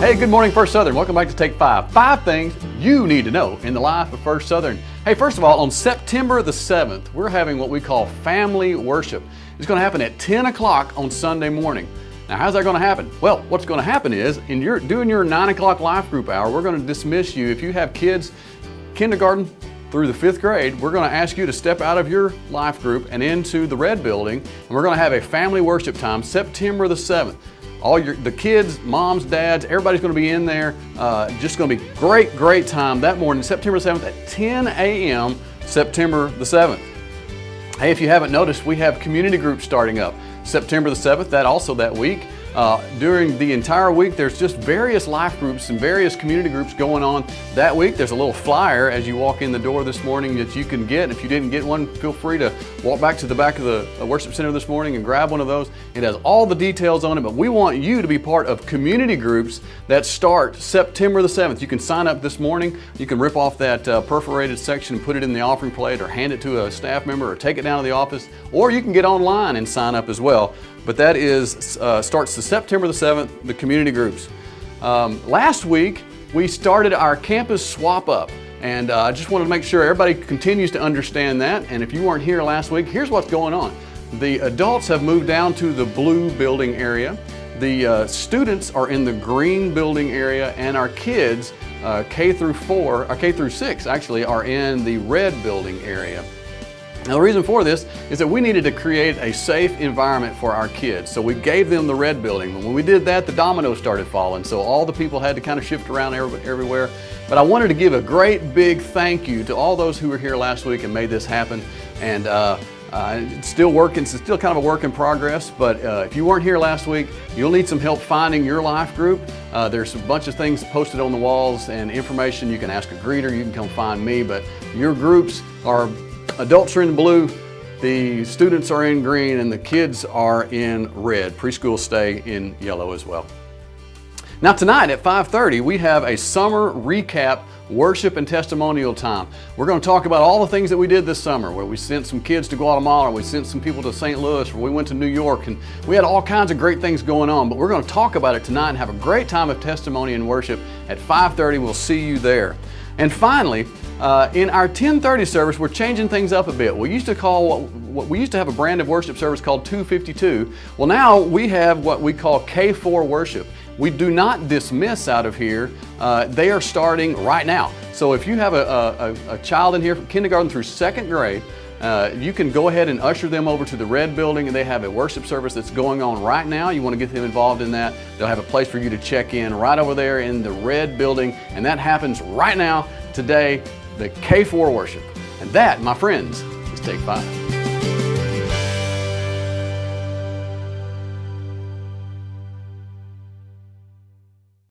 Hey, good morning, First Southern. Welcome back to Take 5. 5 things you need to know in the life of First Southern. Hey, first of all, on September the 7th, we're having what we call family worship. It's going to happen at 10 o'clock on Sunday morning. Now, how's that going to happen? Well, what's going to happen is, doing your 9 o'clock life group hour, we're going to dismiss you. If you have kids, kindergarten through the 5th grade, we're going to ask you to step out of your life group and into the Red Building, and we're going to have a family worship time September the 7th. The kids, moms, dads, everybody's going to be in there. Just going to be great time that morning, September 7th at 10 a.m., September the 7th. Hey, if you haven't noticed, we have community groups starting up September the 7th, that week. During the entire week, there's just various life groups and various community groups going on that week. There's a little flyer as you walk in the door this morning that you can get. If you didn't get one, feel free to walk back to the back of the worship center this morning and grab one of those. It has all the details on it, but we want you to be part of community groups that start September the 7th. You can sign up this morning. You can rip off that perforated section and put it in the offering plate, or hand it to a staff member, or take it down to the office, or you can get online and sign up as well. But that starts the September the 7th, the community groups. Last week, we started our campus swap up, and I just wanted to make sure everybody continues to understand that. And if you weren't here last week, here's what's going on. The adults have moved down to the blue building area. The students are in the green building area, and our kids, K through 6 actually, are in the red building area. Now, the reason for this is that we needed to create a safe environment for our kids. So we gave them the red building. When we did that, the dominoes started falling. So all the people had to kind of shift around everywhere. But I wanted to give a great big thank you to all those who were here last week and made this happen. And it's still working. It's still kind of a work in progress. But if you weren't here last week, you'll need some help finding your life group. There's a bunch of things posted on the walls and information. You can ask a greeter. You can come find me. But your groups are... Adults are in blue, the students are in green, and the kids are in red. Preschool stay in yellow as well. Now tonight at 5:30, we have a summer recap worship and testimonial time. We're going to talk about all the things that we did this summer, where we sent some kids to Guatemala, we sent some people to St. Louis, where we went to New York, and we had all kinds of great things going on. But we're going to talk about it tonight and have a great time of testimony and worship at 5:30. We'll see you there. And finally, in our 10:30 service, we're changing things up a bit. We used to have a brand of worship service called 252. Well, now we have what we call K4 worship. We do not dismiss out of here. They are starting right now. So if you have a child in here from kindergarten through 2nd grade, you can go ahead and usher them over to the red building, and they have a worship service that's going on right now. You want to get them involved in that. They'll have a place for you to check in right over there in the red building, and that happens right now, today, the K4 worship. And that, my friends, is Take 5.